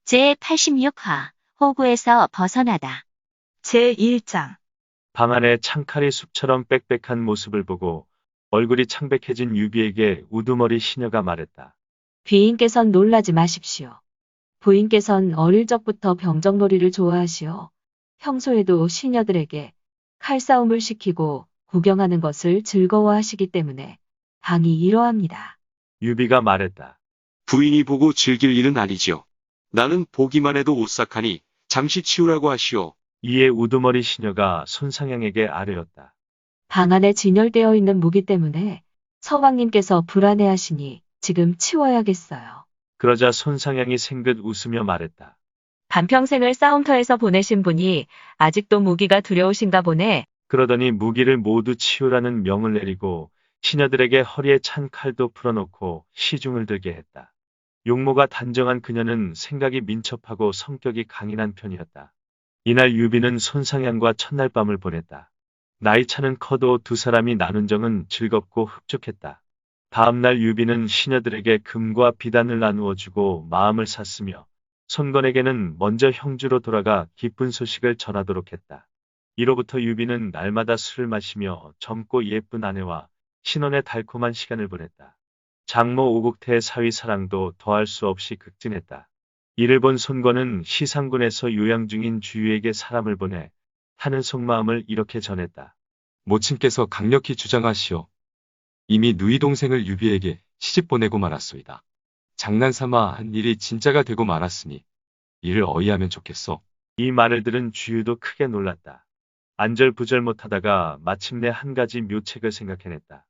제86화 호구에서 벗어나다. 제1장 방 안에 창칼이 숲처럼 빽빽한 모습을 보고 얼굴이 창백해진 유비에게 우두머리 시녀가 말했다. 귀인께선 놀라지 마십시오. 부인께선 어릴 적부터 병정놀이를 좋아하시어 평소에도 시녀들에게 칼싸움을 시키고 구경하는 것을 즐거워하시기 때문에 방이 이러합니다. 유비가 말했다. 부인이 보고 즐길 일은 아니지요. 나는 보기만 해도 오싹하니 잠시 치우라고 하시오. 이에 우두머리 시녀가 손상향에게 아뢰었다. 방 안에 진열되어 있는 무기 때문에 서방님께서 불안해하시니 지금 치워야겠어요. 그러자 손상향이 생긋 웃으며 말했다. 반평생을 싸움터에서 보내신 분이 아직도 무기가 두려우신가 보네. 그러더니 무기를 모두 치우라는 명을 내리고 시녀들에게 허리에 찬 칼도 풀어놓고 시중을 들게 했다. 용모가 단정한 그녀는 생각이 민첩하고 성격이 강인한 편이었다. 이날 유비는 손상향과 첫날 밤을 보냈다. 나이 차는 커도 두 사람이 나눈 정은 즐겁고 흡족했다. 다음날 유비는 시녀들에게 금과 비단을 나누어 주고 마음을 샀으며 손건에게는 먼저 형주로 돌아가 기쁜 소식을 전하도록 했다. 이로부터 유비는 날마다 술을 마시며 젊고 예쁜 아내와 신혼의 달콤한 시간을 보냈다. 장모 오국태의 사위 사랑도 더할 수 없이 극진했다. 이를 본 손건은 시상군에서 요양 중인 주유에게 사람을 보내 하는 속마음을 이렇게 전했다. 모친께서 강력히 주장하시어 이미 누이 동생을 유비에게 시집 보내고 말았소이다. 장난삼아 한 일이 진짜가 되고 말았으니 이를 어이하면 좋겠어. 이 말을 들은 주유도 크게 놀랐다. 안절부절 못하다가 마침내 한 가지 묘책을 생각해냈다.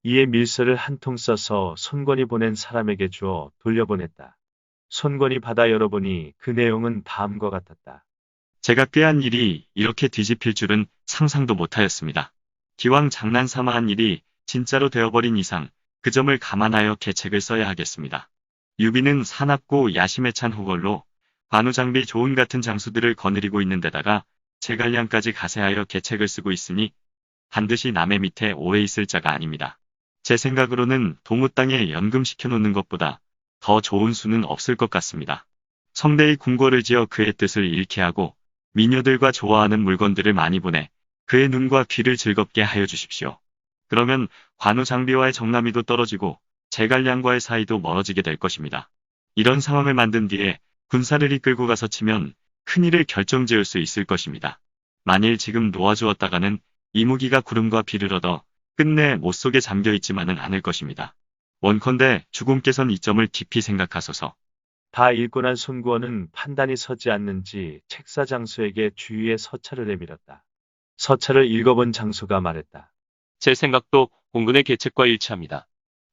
이에 밀서를 한 통 써서 손건이 보낸 사람에게 주어 돌려보냈다. 손건이 받아 열어보니 그 내용은 다음과 같았다. 제가 꾀한 일이 이렇게 뒤집힐 줄은 상상도 못하였습니다. 기왕 장난삼아 한 일이 진짜로 되어버린 이상 그 점을 감안하여 계책을 써야 하겠습니다. 유비는 사납고 야심에 찬 후걸로 관우장비 조은 같은 장수들을 거느리고 있는 데다가 제갈량까지 가세하여 계책을 쓰고 있으니 반드시 남의 밑에 오래 있을 자가 아닙니다. 제 생각으로는 동우 땅에 연금시켜 놓는 것보다 더 좋은 수는 없을 것 같습니다. 성대의 궁궐을 지어 그의 뜻을 잃게 하고 미녀들과 좋아하는 물건들을 많이 보내 그의 눈과 귀를 즐겁게 하여 주십시오. 그러면 관우 장비와의 정남이도 떨어지고 제갈량과의 사이도 멀어지게 될 것입니다. 이런 상황을 만든 뒤에 군사를 이끌고 가서 치면 큰일을 결정지을 수 있을 것입니다. 만일 지금 놓아주었다가는 이무기가 구름과 비를 얻어 끝내 못 속에 잠겨 있지만은 않을 것입니다. 원컨대 주공께서는 이 점을 깊이 생각하소서. 다 읽고 난 손구원은 판단이 서지 않는지 책사장수에게 주위의 서찰을 내밀었다. 서찰을 읽어본 장수가 말했다. 제 생각도 공군의 계책과 일치합니다.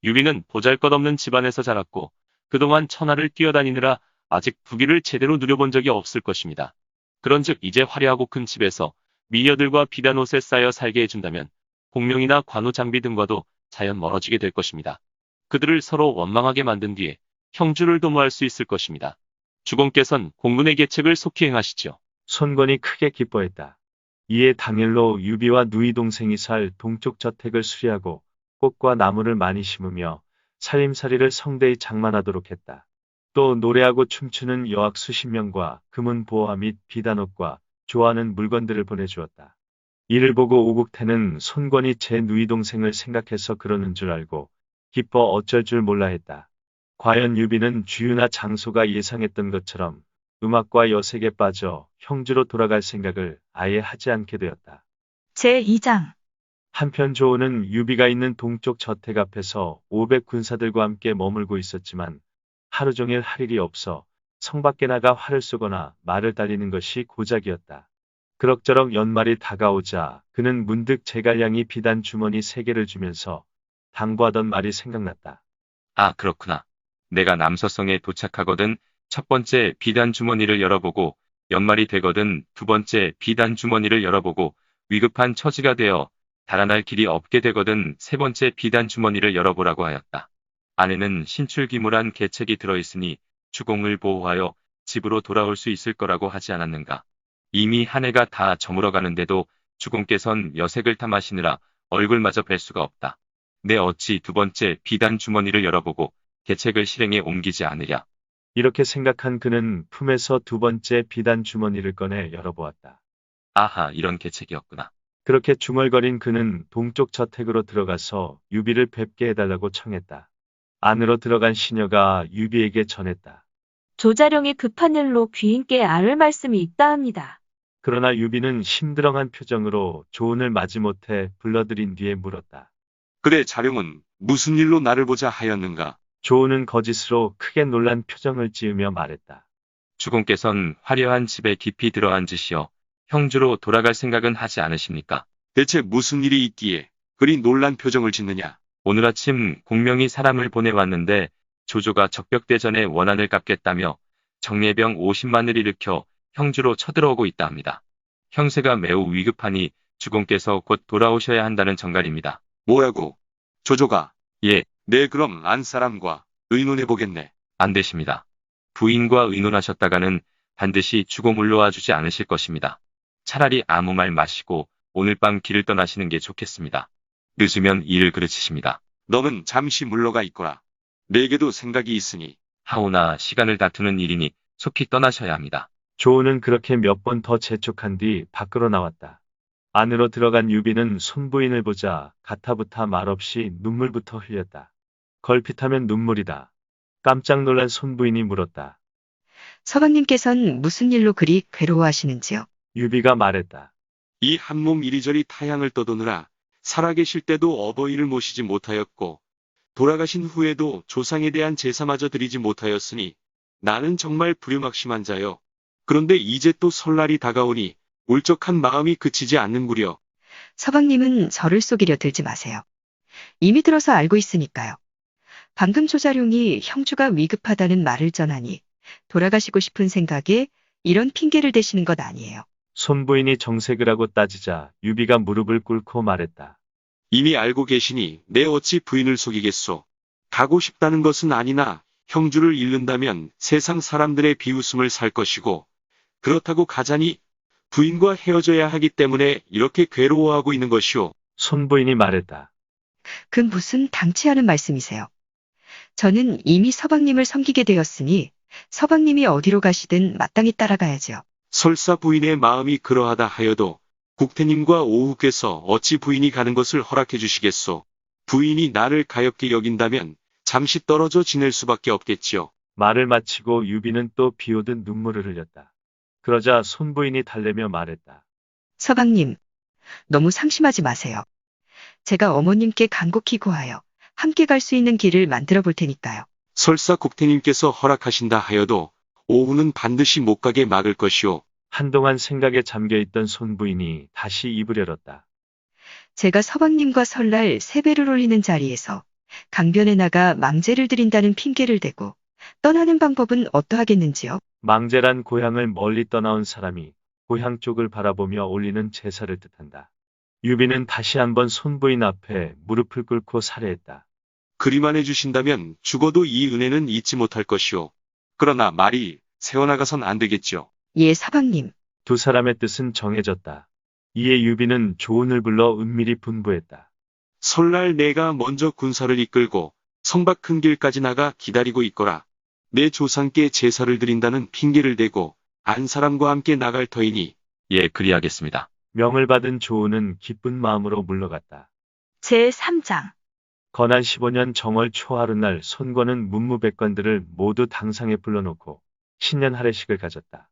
유비는 보잘것없는 집안에서 자랐고 그동안 천하를 뛰어다니느라 아직 부귀를 제대로 누려본 적이 없을 것입니다. 그런즉 이제 화려하고 큰 집에서 미녀들과 비단 옷에 쌓여 살게 해준다면 공명이나 관우 장비 등과도 자연 멀어지게 될 것입니다. 그들을 서로 원망하게 만든 뒤에 형주를 도모할 수 있을 것입니다. 주공께선 공군의 계책을 속히 행하시죠. 손건이 크게 기뻐했다. 이에 당일로 유비와 누이 동생이 살 동쪽 저택을 수리하고 꽃과 나무를 많이 심으며 살림살이를 성대히 장만하도록 했다. 또 노래하고 춤추는 여학 수십 명과 금은 보화 및 비단옷과 좋아하는 물건들을 보내주었다. 이를 보고 오국태는 손건이 제 누이 동생을 생각해서 그러는 줄 알고 기뻐 어쩔 줄 몰라 했다. 과연 유비는 주유나 장소가 예상했던 것처럼 음악과 여색에 빠져 형주로 돌아갈 생각을 아예 하지 않게 되었다. 제2장 한편 조은은 유비가 있는 동쪽 저택 앞에서 500 군사들과 함께 머물고 있었지만 하루 종일 할 일이 없어 성 밖에 나가 활을 쏘거나 말을 달리는 것이 고작이었다. 그럭저럭 연말이 다가오자 그는 문득 제갈량이 비단 주머니 3개를 주면서 당부하던 말이 생각났다. 아, 그렇구나. 내가 남서성에 도착하거든 첫 번째 비단 주머니를 열어보고 연말이 되거든 두 번째 비단 주머니를 열어보고 위급한 처지가 되어 달아날 길이 없게 되거든 세 번째 비단 주머니를 열어보라고 하였다. 안에는 신출귀몰한 계책이 들어있으니 주공을 보호하여 집으로 돌아올 수 있을 거라고 하지 않았는가. 이미 한 해가 다 저물어가는데도 주공께선 여색을 탐하시느라 얼굴마저 뵐 수가 없다. 내 어찌 두 번째 비단 주머니를 열어보고 계책을 실행에 옮기지 않으랴. 이렇게 생각한 그는 품에서 두 번째 비단 주머니를 꺼내 열어보았다. 아하, 이런 계책이었구나. 그렇게 중얼거린 그는 동쪽 저택으로 들어가서 유비를 뵙게 해달라고 청했다. 안으로 들어간 시녀가 유비에게 전했다. 조자룡이 급한 일로 귀인께 아를 말씀이 있다 합니다. 그러나 유비는 심드렁한 표정으로 조언을 마지못해 불러들인 뒤에 물었다. 그래 자룡은 무슨 일로 나를 보자 하였는가? 조언은 거짓으로 크게 놀란 표정을 지으며 말했다. 주공께선 화려한 집에 깊이 들어앉으시어 형주로 돌아갈 생각은 하지 않으십니까? 대체 무슨 일이 있기에 그리 놀란 표정을 짓느냐? 오늘 아침 공명이 사람을 보내왔는데 조조가 적벽대전에 원한을 갚겠다며 정예병 50만을 일으켜 형주로 쳐들어오고 있다 합니다. 형세가 매우 위급하니 주공께서 곧 돌아오셔야 한다는 전갈입니다. 뭐라고? 조조가? 예, 네 그럼 안 사람과 의논해보겠네. 안 되십니다. 부인과 의논하셨다가는 반드시 주고 물러와 주지 않으실 것입니다. 차라리 아무 말 마시고 오늘 밤 길을 떠나시는 게 좋겠습니다. 늦으면 일을 그르치십니다. 너는 잠시 물러가 있거라. 내게도 생각이 있으니. 하오나 시간을 다투는 일이니 속히 떠나셔야 합니다. 조언은 그렇게 몇 번 더 재촉한 뒤 밖으로 나왔다. 안으로 들어간 유비는 손부인을 보자 가타부타 말없이 눈물부터 흘렸다. 걸핏하면 눈물이다. 깜짝 놀란 손부인이 물었다. 서방님께선 무슨 일로 그리 괴로워하시는지요? 유비가 말했다. 이 한몸 이리저리 타향을 떠도느라 살아계실 때도 어버이를 모시지 못하였고 돌아가신 후에도 조상에 대한 제사마저 드리지 못하였으니 나는 정말 불효막심한 자요. 그런데 이제 또 설날이 다가오니 울적한 마음이 그치지 않는구려. 서방님은 저를 속이려 들지 마세요. 이미 들어서 알고 있으니까요. 방금 조자룡이 형주가 위급하다는 말을 전하니 돌아가시고 싶은 생각에 이런 핑계를 대시는 것 아니에요. 손부인이 정색을 하고 따지자 유비가 무릎을 꿇고 말했다. 이미 알고 계시니 내 어찌 부인을 속이겠소. 가고 싶다는 것은 아니나 형주를 잃는다면 세상 사람들의 비웃음을 살 것이고 그렇다고 가자니 부인과 헤어져야 하기 때문에 이렇게 괴로워하고 있는 것이오. 손부인이 말했다. 그 무슨 당치 않은 말씀이세요. 저는 이미 서방님을 섬기게 되었으니 서방님이 어디로 가시든 마땅히 따라가야죠. 설사 부인의 마음이 그러하다 하여도 국태님과 오후께서 어찌 부인이 가는 것을 허락해 주시겠소. 부인이 나를 가엾게 여긴다면 잠시 떨어져 지낼 수밖에 없겠지요. 말을 마치고 유비는 또 비오듯 눈물을 흘렸다. 그러자 손부인이 달래며 말했다. 서방님, 너무 상심하지 마세요. 제가 어머님께 간곡히 구하여 함께 갈 수 있는 길을 만들어 볼 테니까요. 설사 국태님께서 허락하신다 하여도 오후는 반드시 못 가게 막을 것이오. 한동안 생각에 잠겨있던 손부인이 다시 입을 열었다. 제가 서방님과 설날 세배를 올리는 자리에서 강변에 나가 망제를 드린다는 핑계를 대고 떠나는 방법은 어떠하겠는지요? 망제란 고향을 멀리 떠나온 사람이 고향 쪽을 바라보며 올리는 제사를 뜻한다. 유비는 다시 한번 손부인 앞에 무릎을 꿇고 살해했다. 그리만 해주신다면 죽어도 이 은혜는 잊지 못할 것이오. 그러나 말이 새어나가선 안 되겠지요. 예, 서방님. 두 사람의 뜻은 정해졌다. 이에 유비는 조은을 불러 은밀히 분부했다. 설날 내가 먼저 군사를 이끌고 성밖 큰 길까지 나가 기다리고 있거라. 내 조상께 제사를 드린다는 핑계를 대고 안 사람과 함께 나갈 터이니. 예, 그리하겠습니다. 명을 받은 조은은 기쁜 마음으로 물러갔다. 제3장 건한 15년 정월 초하루날 손권은 문무백관들을 모두 당상에 불러놓고 신년 할애식을 가졌다.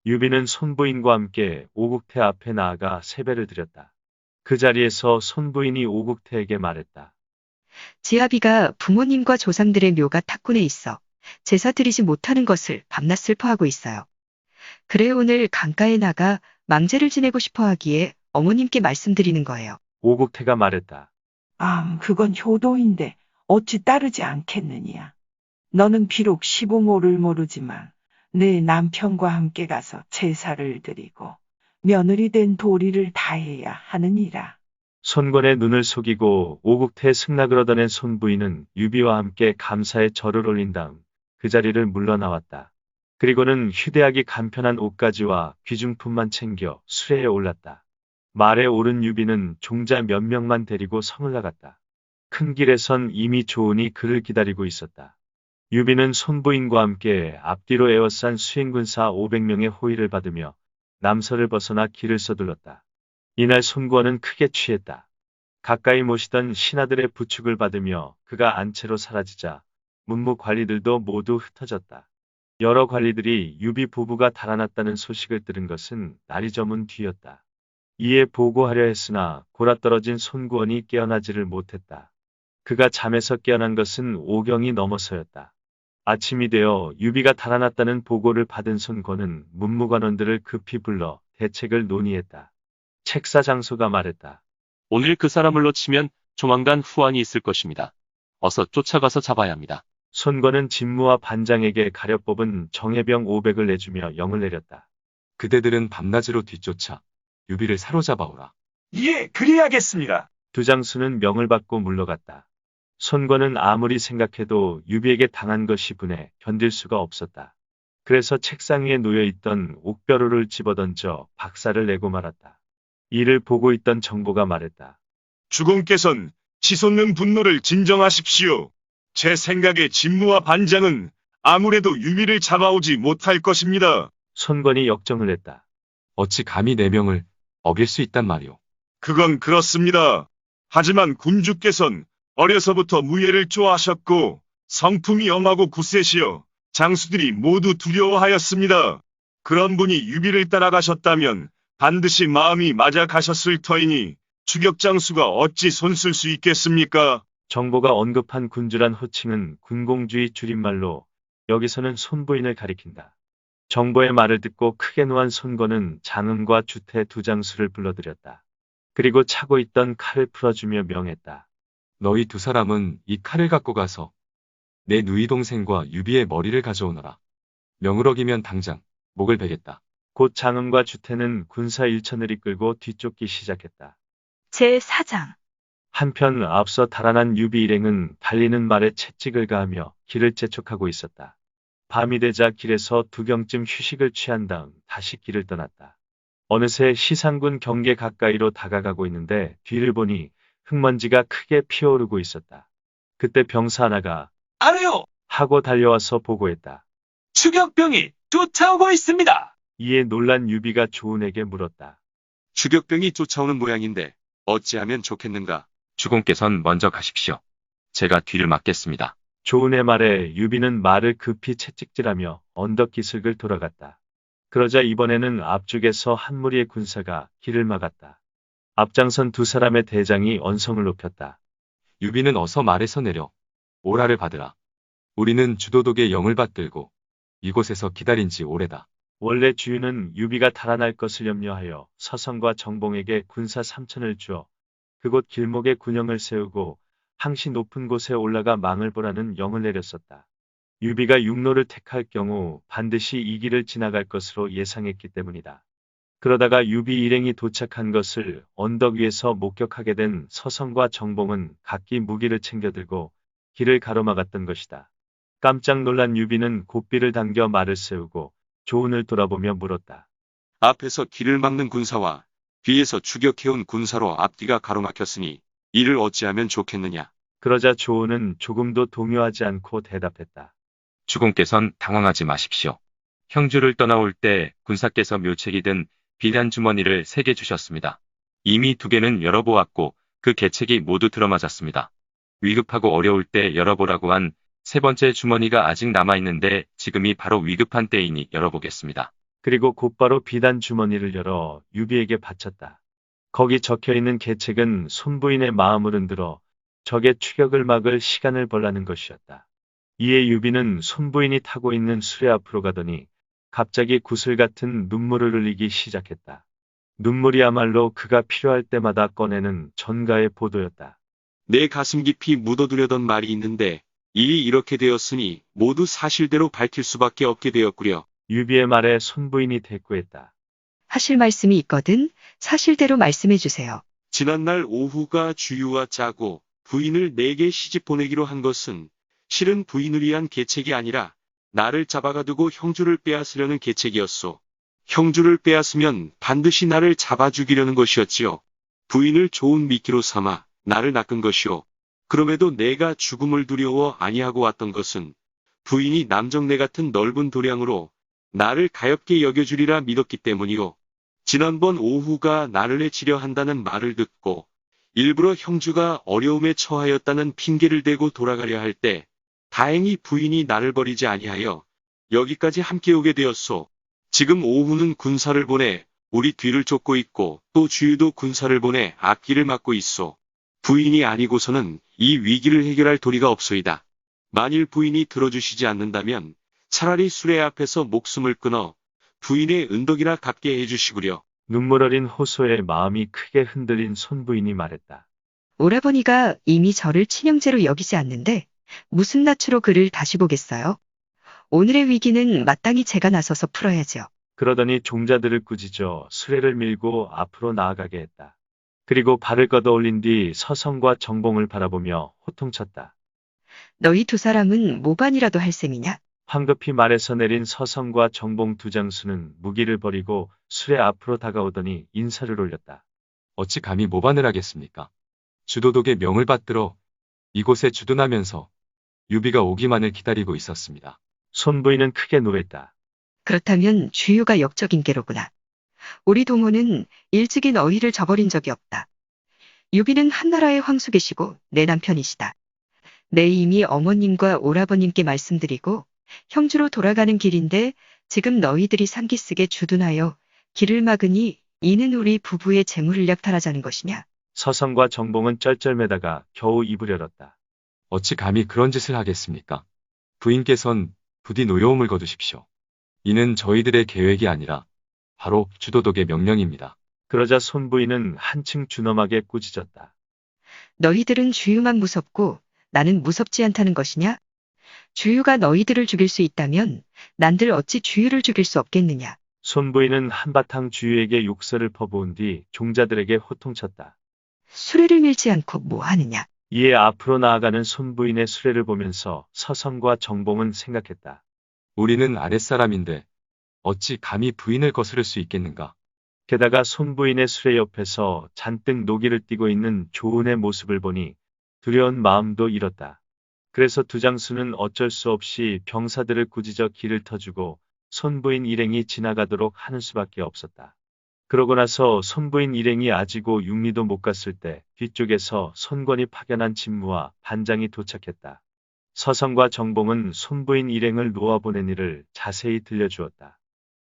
유비는 손부인과 함께 오국태 앞에 나아가 세배를 드렸다. 그 자리에서 손부인이 오국태에게 말했다. 지아비가 부모님과 조상들의 묘가 탁군에 있어 제사 드리지 못하는 것을 밤낮 슬퍼하고 있어요. 그래 오늘 강가에 나가 망제를 지내고 싶어 하기에 어머님께 말씀드리는 거예요. 오국태가 말했다. 그건 효도인데 어찌 따르지 않겠느냐. 너는 비록 시부모를 모르지만 내 남편과 함께 가서 제사를 드리고 며느리 된 도리를 다해야 하느니라. 손권의 눈을 속이고 오국태의 승낙을 얻어낸 손부인은 유비와 함께 감사의 절을 올린 다음 그 자리를 물러나왔다. 그리고는 휴대하기 간편한 옷가지와 귀중품만 챙겨 수레에 올랐다. 말에 오른 유비는 종자 몇 명만 데리고 성을 나갔다. 큰 길에선 이미 조은이 그를 기다리고 있었다. 유비는 손부인과 함께 앞뒤로 에워싼 수행군사 500명의 호위를 받으며 남서를 벗어나 길을 서둘렀다. 이날 손구원은 크게 취했다. 가까이 모시던 신하들의 부축을 받으며 그가 안채로 사라지자 문무 관리들도 모두 흩어졌다. 여러 관리들이 유비 부부가 달아났다는 소식을 들은 것은 날이 저문 뒤였다. 이에 보고하려 했으나 골아떨어진 손구원이 깨어나지를 못했다. 그가 잠에서 깨어난 것은 오경이 넘어서였다. 아침이 되어 유비가 달아났다는 보고를 받은 손권은 문무관원들을 급히 불러 대책을 논의했다. 책사장소가 말했다. 오늘 그 사람을 놓치면 조만간 후환이 있을 것입니다. 어서 쫓아가서 잡아야 합니다. 손권은 진무와 반장에게 가려 뽑은 정예병 500을 내주며 영을 내렸다. 그대들은 밤낮으로 뒤쫓아 유비를 사로잡아오라. 예, 그리하겠습니다. 두 장수는 명을 받고 물러갔다. 손권은 아무리 생각해도 유비에게 당한 것이 분해 견딜 수가 없었다. 그래서 책상 위에 놓여있던 옥벼루를 집어던져 박살을 내고 말았다. 이를 보고 있던 정보가 말했다. 주공께선 치솟는 분노를 진정하십시오. 제 생각에 진무와 반장은 아무래도 유비를 잡아오지 못할 것입니다. 손권이 역정을 했다. 어찌 감히 내 명을 어길 수 있단 말이오. 그건 그렇습니다. 하지만 군주께선 어려서부터 무예를 좋아하셨고 성품이 엄하고 굳세시어 장수들이 모두 두려워하였습니다. 그런 분이 유비를 따라가셨다면 반드시 마음이 맞아 가셨을 터이니 추격장수가 어찌 손쓸 수 있겠습니까? 정보가 언급한 군주란 호칭은 군공주의 줄임말로 여기서는 손부인을 가리킨다. 정보의 말을 듣고 크게 노한 손권은 장음과 주태 두 장수를 불러들였다. 그리고 차고 있던 칼을 풀어주며 명했다. 너희 두 사람은 이 칼을 갖고 가서 내 누이 동생과 유비의 머리를 가져오너라. 명을 어기면 당장 목을 베겠다. 곧 장음과 주태는 군사 1천을 이끌고 뒤쫓기 시작했다. 제4장 한편 앞서 달아난 유비 일행은 달리는 말에 채찍을 가하며 길을 재촉하고 있었다. 밤이 되자 길에서 2경쯤 휴식을 취한 다음 다시 길을 떠났다. 어느새 시상군 경계 가까이로 다가가고 있는데 뒤를 보니 흙먼지가 크게 피어오르고 있었다. 그때 병사 하나가 아래요! 하고 달려와서 보고했다. 추격병이 쫓아오고 있습니다. 이에 놀란 유비가 조은에게 물었다. 추격병이 쫓아오는 모양인데 어찌하면 좋겠는가? 주공께선 먼저 가십시오. 제가 뒤를 막겠습니다. 조은의 말에 유비는 말을 급히 채찍질하며 언덕 기슭을 돌아갔다. 그러자 이번에는 앞쪽에서 한 무리의 군사가 길을 막았다. 앞장선 두 사람의 대장이 언성을 높였다. 유비는 어서 말에서 내려 오라를 받으라. 우리는 주도독의 영을 받들고 이곳에서 기다린 지 오래다. 원래 주유는 유비가 달아날 것을 염려하여 서성과 정봉에게 군사 3천을 주어 그곳 길목에 군영을 세우고 항시 높은 곳에 올라가 망을 보라는 영을 내렸었다. 유비가 육로를 택할 경우 반드시 이 길을 지나갈 것으로 예상했기 때문이다. 그러다가 유비 일행이 도착한 것을 언덕 위에서 목격하게 된 서성과 정봉은 각기 무기를 챙겨들고 길을 가로막았던 것이다. 깜짝 놀란 유비는 고삐를 당겨 말을 세우고 조은을 돌아보며 물었다. 앞에서 길을 막는 군사와 뒤에서 추격해온 군사로 앞뒤가 가로막혔으니 이를 어찌하면 좋겠느냐? 그러자 조은은 조금도 동요하지 않고 대답했다. 주공께선 당황하지 마십시오. 형주를 떠나올 때 군사께서 묘책이 든 비단 주머니를 3개 주셨습니다. 이미 2개는 열어보았고 그 계책이 모두 들어맞았습니다. 위급하고 어려울 때 열어보라고 한 3번째 주머니가 아직 남아있는데 지금이 바로 위급한 때이니 열어보겠습니다. 그리고 곧바로 비단 주머니를 열어 유비에게 바쳤다. 거기 적혀있는 계책은 손부인의 마음을 흔들어 적의 추격을 막을 시간을 벌라는 것이었다. 이에 유비는 손부인이 타고 있는 수레 앞으로 가더니 갑자기 구슬 같은 눈물을 흘리기 시작했다. 눈물이야말로 그가 필요할 때마다 꺼내는 전가의 보도였다. 내 가슴 깊이 묻어두려던 말이 있는데 일이 이렇게 되었으니 모두 사실대로 밝힐 수밖에 없게 되었구려. 유비의 말에 손부인이 대꾸했다. 하실 말씀이 있거든 사실대로 말씀해 주세요. 지난날 오후가 주유와 짜고 부인을 내게 시집 보내기로 한 것은 실은 부인을 위한 계책이 아니라 나를 잡아가두고 형주를 빼앗으려는 계책이었소. 형주를 빼앗으면 반드시 나를 잡아 죽이려는 것이었지요. 부인을 좋은 미끼로 삼아 나를 낚은 것이오. 그럼에도 내가 죽음을 두려워 아니하고 왔던 것은 부인이 남정네 같은 넓은 도량으로 나를 가엾게 여겨주리라 믿었기 때문이요. 지난번 오후가 나를 해치려 한다는 말을 듣고 일부러 형주가 어려움에 처하였다는 핑계를 대고 돌아가려 할 때 다행히 부인이 나를 버리지 아니하여 여기까지 함께 오게 되었소. 지금 오후는 군사를 보내 우리 뒤를 쫓고 있고 또 주유도 군사를 보내 앞길을 막고 있소. 부인이 아니고서는 이 위기를 해결할 도리가 없소이다. 만일 부인이 들어주시지 않는다면 차라리 수레 앞에서 목숨을 끊어 부인의 은덕이나 갚게 해주시구려. 눈물 어린 호소의 마음이 크게 흔들린 손부인이 말했다. 오라버니가 이미 저를 친형제로 여기지 않는데 무슨 낯으로 그를 다시 보겠어요? 오늘의 위기는 마땅히 제가 나서서 풀어야죠. 그러더니 종자들을 꾸짖어 수레를 밀고 앞으로 나아가게 했다. 그리고 발을 걷어 올린 뒤 서성과 정봉을 바라보며 호통쳤다. 너희 두 사람은 모반이라도 할 셈이냐? 황급히 말에서 내린 서성과 정봉 두 장수는 무기를 버리고 수레 앞으로 다가오더니 인사를 올렸다. 어찌 감히 모반을 하겠습니까? 주도독의 명을 받들어 이곳에 주둔하면서 유비가 오기만을 기다리고 있었습니다. 손부인은 크게 노했다. 그렇다면 주유가 역적인 게로구나. 우리 동호는 일찍이 너희를 저버린 적이 없다. 유비는 한나라의 황숙이시고 내 남편이시다. 내 이미 어머님과 오라버님께 말씀드리고 형주로 돌아가는 길인데 지금 너희들이 상기쓰게 주둔하여 길을 막으니 이는 우리 부부의 재물을 약탈하자는 것이냐? 서성과 정봉은 쩔쩔매다가 겨우 입을 열었다. 어찌 감히 그런 짓을 하겠습니까? 부인께선 부디 노여움을 거두십시오. 이는 저희들의 계획이 아니라 바로 주도독의 명령입니다. 그러자 손부인은 한층 준엄하게 꾸짖었다. 너희들은 주유만 무섭고 나는 무섭지 않다는 것이냐? 주유가 너희들을 죽일 수 있다면 난들 어찌 주유를 죽일 수 없겠느냐? 손부인은 한바탕 주유에게 욕설을 퍼부은 뒤 종자들에게 호통쳤다. 수레를 밀지 않고 뭐 하느냐? 이에 앞으로 나아가는 손부인의 수레를 보면서 서성과 정봉은 생각했다. 우리는 아랫사람인데 어찌 감히 부인을 거스를 수 있겠는가? 게다가 손부인의 수레 옆에서 잔뜩 노기를 띠고 있는 조은의 모습을 보니 두려운 마음도 잃었다. 그래서 두 장수는 어쩔 수 없이 병사들을 꾸짖어 길을 터주고 손부인 일행이 지나가도록 하는 수밖에 없었다. 그러고 나서 손부인 일행이 아지고 육리도 못 갔을 때 뒤쪽에서 손권이 파견한 진무와 반장이 도착했다. 서성과 정봉은 손부인 일행을 놓아보낸 일을 자세히 들려주었다.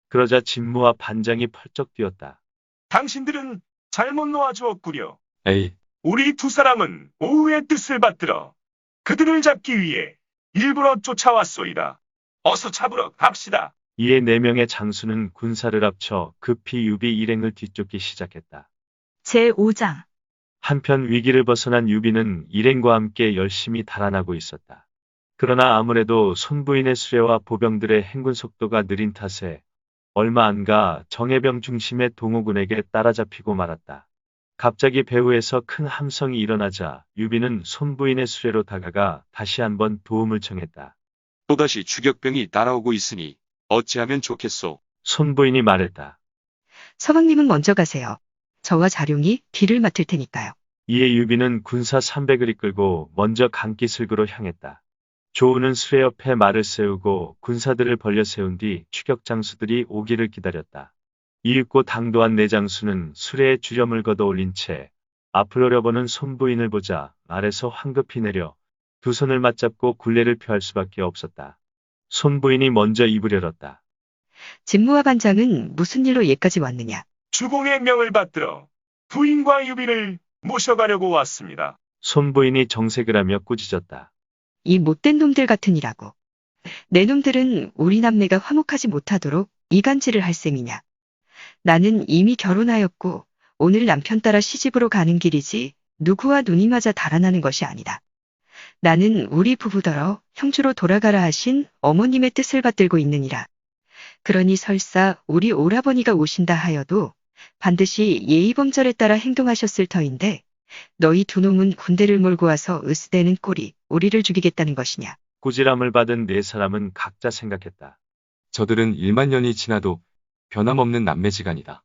그러자 진무와 반장이 펄쩍 뛰었다. 당신들은 잘못 놓아주었구려. 에이, 우리 두 사람은 오후의 뜻을 받들어 그들을 잡기 위해 일부러 쫓아왔소이다. 어서 잡으러 갑시다. 이에 4명의 장수는 군사를 합쳐 급히 유비 일행을 뒤쫓기 시작했다. 제5장 한편 위기를 벗어난 유비는 일행과 함께 열심히 달아나고 있었다. 그러나 아무래도 손부인의 수레와 보병들의 행군 속도가 느린 탓에 얼마 안 가 정예병 중심의 동호군에게 따라잡히고 말았다. 갑자기 배후에서 큰 함성이 일어나자 유비는 손부인의 수레로 다가가 다시 한번 도움을 청했다. 또다시 추격병이 따라오고 있으니 어찌하면 좋겠소. 손부인이 말했다. 서방님은 먼저 가세요. 저와 자룡이 뒤를 맡을 테니까요. 이에 유비는 군사 300을 이끌고 먼저 강기슬구로 향했다. 조우는 수레 옆에 말을 세우고 군사들을 벌려 세운 뒤 추격 장수들이 오기를 기다렸다. 이윽고 당도한 네 장수는 수레에 주렴을 걷어 올린 채 앞을 노려보는 손부인을 보자 말에서 황급히 내려 두 손을 맞잡고 굴레를 펴할 수밖에 없었다. 손부인이 먼저 입을 열었다. 진무와 반장은 무슨 일로 예까지 왔느냐? 주공의 명을 받들어 부인과 유비를 모셔가려고 왔습니다. 손부인이 정색을 하며 꾸짖었다. 이 못된 놈들 같으니라고. 내 놈들은 우리 남매가 화목하지 못하도록 이간질을 할 셈이냐. 나는 이미 결혼하였고 오늘 남편 따라 시집으로 가는 길이지 누구와 눈이 맞아 달아나는 것이 아니다. 나는 우리 부부더러 형주로 돌아가라 하신 어머님의 뜻을 받들고 있느니라. 그러니 설사 우리 오라버니가 오신다 하여도 반드시 예의범절에 따라 행동하셨을 터인데 너희 두 놈은 군대를 몰고 와서 으스대는 꼴이 우리를 죽이겠다는 것이냐. 꾸지람을 받은 네 사람은 각자 생각했다. 저들은 1만 년이 지나도 변함없는 남매지간이다.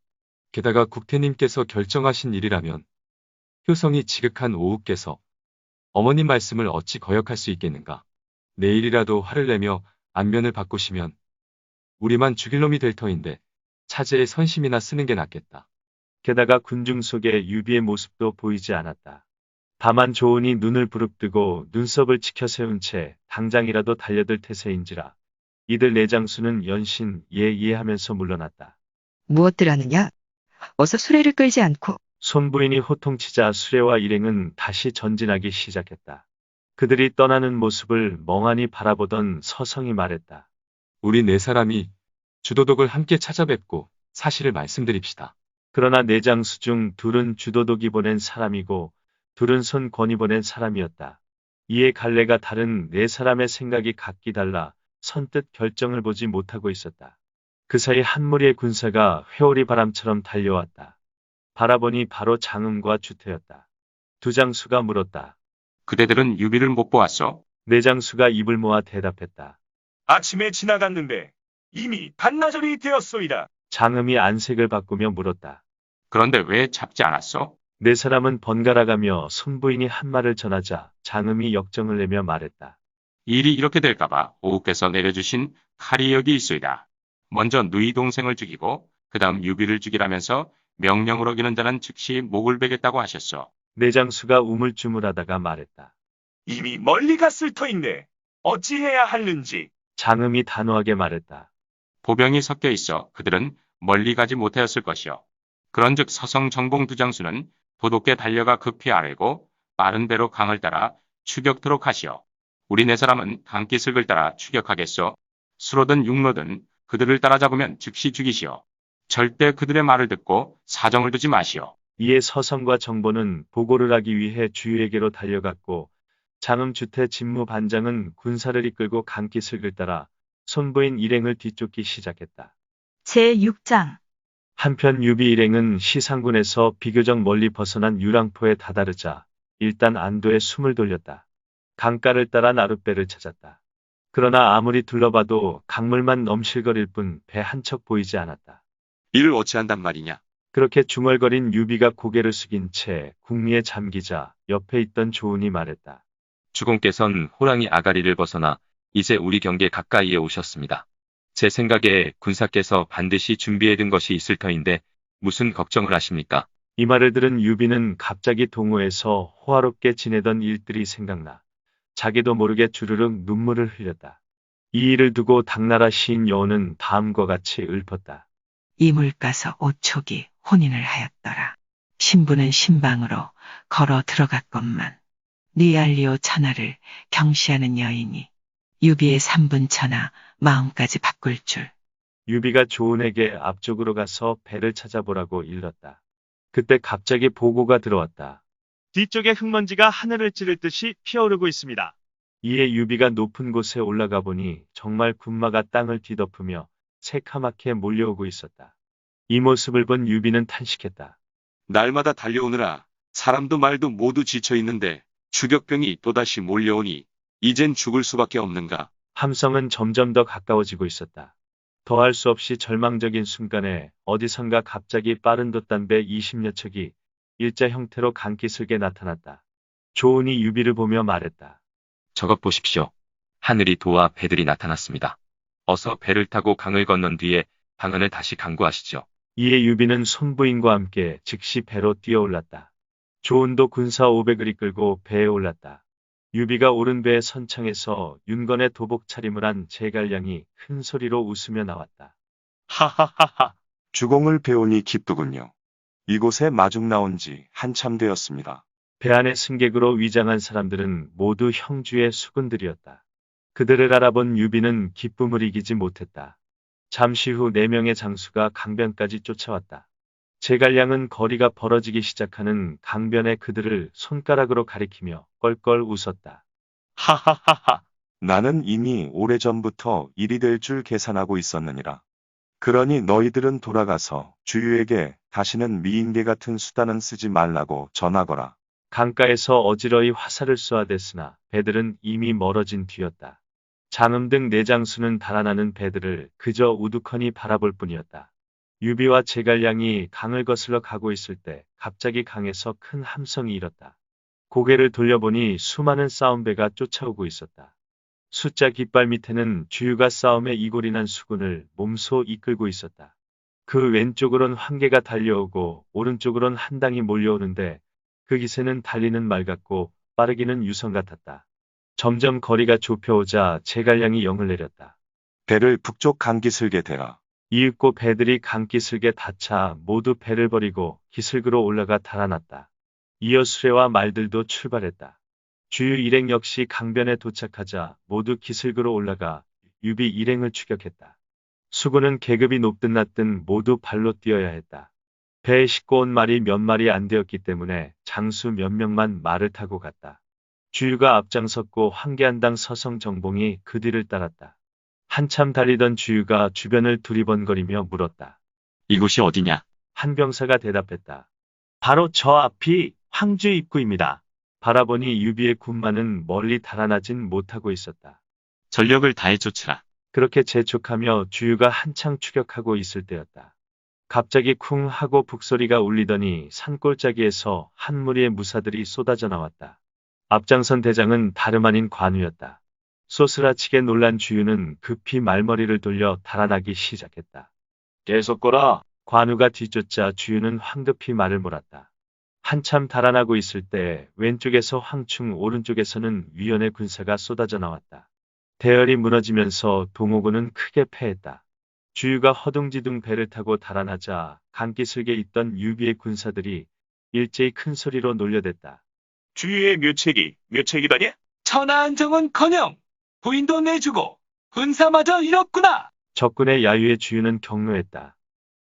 게다가 국태님께서 결정하신 일이라면 효성이 지극한 오후께서 어머님 말씀을 어찌 거역할 수 있겠는가. 내일이라도 화를 내며 안면을 바꾸시면 우리만 죽일 놈이 될 터인데 차제에 선심이나 쓰는 게 낫겠다. 게다가 군중 속에 유비의 모습도 보이지 않았다. 다만 조은이 눈을 부릅뜨고 눈썹을 치켜 세운 채 당장이라도 달려들 태세인지라 이들 내장수는 연신 예하면서 물러났다. 무엇들 하느냐? 어서 수레를 끌지 않고 손부인이 호통치자 수레와 일행은 다시 전진하기 시작했다. 그들이 떠나는 모습을 멍하니 바라보던 서성이 말했다. 우리 네 사람이 주도독을 함께 찾아뵙고 사실을 말씀드립시다. 그러나 내장수 중 둘은 주도독이 보낸 사람이고 둘은 손권이 보낸 사람이었다. 이에 갈래가 다른 네 사람의 생각이 각기 달라 선뜻 결정을 보지 못하고 있었다. 그 사이 한 무리의 군사가 회오리 바람처럼 달려왔다. 바라보니 바로 장음과 주태였다. 두 장수가 물었다. 그대들은 유비를 못 보았소? 내 장수가 입을 모아 대답했다. 아침에 지나갔는데 이미 반나절이 되었소이다. 장음이 안색을 바꾸며 물었다. 그런데 왜 잡지 않았소? 네 사람은 번갈아가며 손부인이 한 말을 전하자 장음이 역정을 내며 말했다. 일이 이렇게 될까봐 오후께서 내려주신 칼이 여기 있소이다. 먼저 누이 동생을 죽이고 그 다음 유비를 죽이라면서 명령을 어기는 자는 즉시 목을 베겠다고 하셨소. 내 장수가 우물쭈물하다가 말했다. 이미 멀리 갔을 터인데 어찌해야 하는지. 장음이 단호하게 말했다. 보병이 섞여 있어 그들은 멀리 가지 못하였을 것이요. 그런즉 서성 정봉 두 장수는 도독게 달려가 급히 아래고 빠른 배로 강을 따라 추격토록 하시오. 우리 네 사람은 강기슭을 따라 추격하겠소. 수로든 육로든 그들을 따라잡으면 즉시 죽이시오. 절대 그들의 말을 듣고 사정을 두지 마시오. 이에 서성과 정보는 보고를 하기 위해 주유에게로 달려갔고 장음 주태 진무 반장은 군사를 이끌고 강기슭을 따라 손부인 일행을 뒤쫓기 시작했다. 제6장 한편 유비 일행은 시상군에서 비교적 멀리 벗어난 유랑포에 다다르자 일단 안도에 숨을 돌렸다. 강가를 따라 나룻배를 찾았다. 그러나 아무리 둘러봐도 강물만 넘실거릴 뿐 배 한 척 보이지 않았다. 이를 어찌한단 말이냐? 그렇게 중얼거린 유비가 고개를 숙인 채 궁리에 잠기자 옆에 있던 조은이 말했다. 주공께선 호랑이 아가리를 벗어나 이제 우리 경계 가까이에 오셨습니다. 제 생각에 군사께서 반드시 준비해둔 것이 있을 터인데 무슨 걱정을 하십니까? 이 말을 들은 유비는 갑자기 동호에서 호화롭게 지내던 일들이 생각나 자기도 모르게 주르륵 눈물을 흘렸다. 이 일을 두고 당나라 시인 여우는 다음과 같이 읊었다. 이물 가서 오촉이 혼인을 하였더라. 신부는 신방으로 걸어 들어갔건만 니알리오 천하를 경시하는 여인이 유비의 3분 천하 마음까지 바꿀 줄. 유비가 조은에게 앞쪽으로 가서 배를 찾아보라고 일렀다. 그때 갑자기 보고가 들어왔다. 뒤쪽에 흙먼지가 하늘을 찌를 듯이 피어오르고 있습니다. 이에 유비가 높은 곳에 올라가 보니 정말 군마가 땅을 뒤덮으며 새카맣게 몰려오고 있었다. 이 모습을 본 유비는 탄식했다. 날마다 달려오느라 사람도 말도 모두 지쳐 있는데 추격병이 또다시 몰려오니 이젠 죽을 수밖에 없는가. 함성은 점점 더 가까워지고 있었다. 더할 수 없이 절망적인 순간에 어디선가 갑자기 빠른 돛단배 20여 척이 일자 형태로 강기슭에 나타났다. 조은이 유비를 보며 말했다. 저것 보십시오. 하늘이 도와 배들이 나타났습니다. 어서 배를 타고 강을 건넌 뒤에 방언을 다시 강구하시죠. 이에 유비는 손부인과 함께 즉시 배로 뛰어올랐다. 조은도 군사 500을 이끌고 배에 올랐다. 유비가 오른 배의 선창에서 윤건의 도복 차림을 한 제갈량이 큰 소리로 웃으며 나왔다. 하하하하. 주공을 배우니 기쁘군요. 이곳에 마중 나온 지 한참 되었습니다. 배 안의 승객으로 위장한 사람들은 모두 형주의 수군들이었다. 그들을 알아본 유비는 기쁨을 이기지 못했다. 잠시 후 4명의 장수가 강변까지 쫓아왔다. 제갈량은 거리가 벌어지기 시작하는 강변에 그들을 손가락으로 가리키며 껄껄 웃었다. 하하하하. 나는 이미 오래전부터 일이 될 줄 계산하고 있었느니라. 그러니 너희들은 돌아가서 주유에게 다시는 미인계 같은 수단은 쓰지 말라고 전하거라. 강가에서 어지러이 화살을 쏘아댔으나 배들은 이미 멀어진 뒤였다. 장음 등 4장수는 달아나는 배들을 그저 우두커니 바라볼 뿐이었다. 유비와 제갈량이 강을 거슬러 가고 있을 때 갑자기 강에서 큰 함성이 일었다. 고개를 돌려보니 수많은 싸움배가 쫓아오고 있었다. 숫자 깃발 밑에는 주유가 싸움에 이골이 난 수군을 몸소 이끌고 있었다. 그 왼쪽으론 황계가 달려오고 오른쪽으론 한당이 몰려오는데 그 기세는 달리는 말 같고 빠르기는 유성 같았다. 점점 거리가 좁혀오자 제갈량이 영을 내렸다. 배를 북쪽 강기슭에 대라. 이윽고 배들이 강기슭에 닿자 모두 배를 버리고 기슭으로 올라가 달아났다. 이어 수레와 말들도 출발했다. 주유 일행 역시 강변에 도착하자 모두 기슭으로 올라가 유비 일행을 추격했다. 수군은 계급이 높든 낮든 모두 발로 뛰어야 했다. 배에 싣고 온 말이 몇 마리 안 되었기 때문에 장수 몇 명만 말을 타고 갔다. 주유가 앞장섰고 황계한당 서성정봉이 그 뒤를 따랐다. 한참 달리던 주유가 주변을 두리번거리며 물었다. 이곳이 어디냐? 한 병사가 대답했다. 바로 저 앞이 황주 입구입니다. 바라보니 유비의 군마는 멀리 달아나진 못하고 있었다. 전력을 다해 쫓으라. 그렇게 재촉하며 주유가 한창 추격하고 있을 때였다. 갑자기 쿵 하고 북소리가 울리더니 산골짜기에서 한 무리의 무사들이 쏟아져 나왔다. 앞장선 대장은 다름 아닌 관우였다. 쏘스라치게 놀란 주유는 급히 말머리를 돌려 달아나기 시작했다. 계속 거라. 관우가 뒤쫓자 주유는 황급히 말을 몰았다. 한참 달아나고 있을 때 왼쪽에서 황충 오른쪽에서는 위연의 군사가 쏟아져 나왔다. 대열이 무너지면서 동호군은 크게 패했다. 주유가 허둥지둥 배를 타고 달아나자 강기슭에 있던 유비의 군사들이 일제히 큰 소리로 놀려댔다. 주유의 묘책이더니 천하안정은커녕 부인도 내주고 군사마저 잃었구나. 적군의 야유에 주유는 격노했다.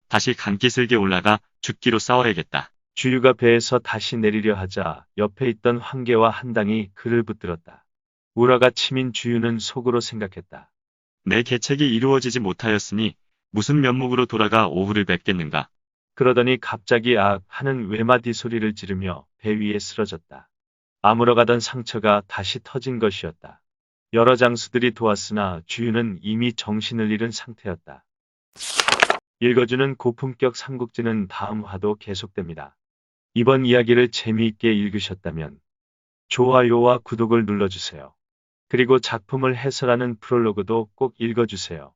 다시 강기슭에 올라가 죽기로 싸워야겠다. 주유가 배에서 다시 내리려 하자 옆에 있던 황계와 한당이 그를 붙들었다. 우라가 치민 주유는 속으로 생각했다. 내 계책이 이루어지지 못하였으니 무슨 면목으로 돌아가 오후를 뵙겠는가. 그러더니 갑자기 악 하는 외마디 소리를 지르며 배 위에 쓰러졌다. 아물어 가던 상처가 다시 터진 것이었다. 여러 장수들이 도왔으나 주유는 이미 정신을 잃은 상태였다. 읽어주는 고품격 삼국지는 다음 화도 계속됩니다. 이번 이야기를 재미있게 읽으셨다면 좋아요와 구독을 눌러주세요. 그리고 작품을 해설하는 프롤로그도 꼭 읽어주세요.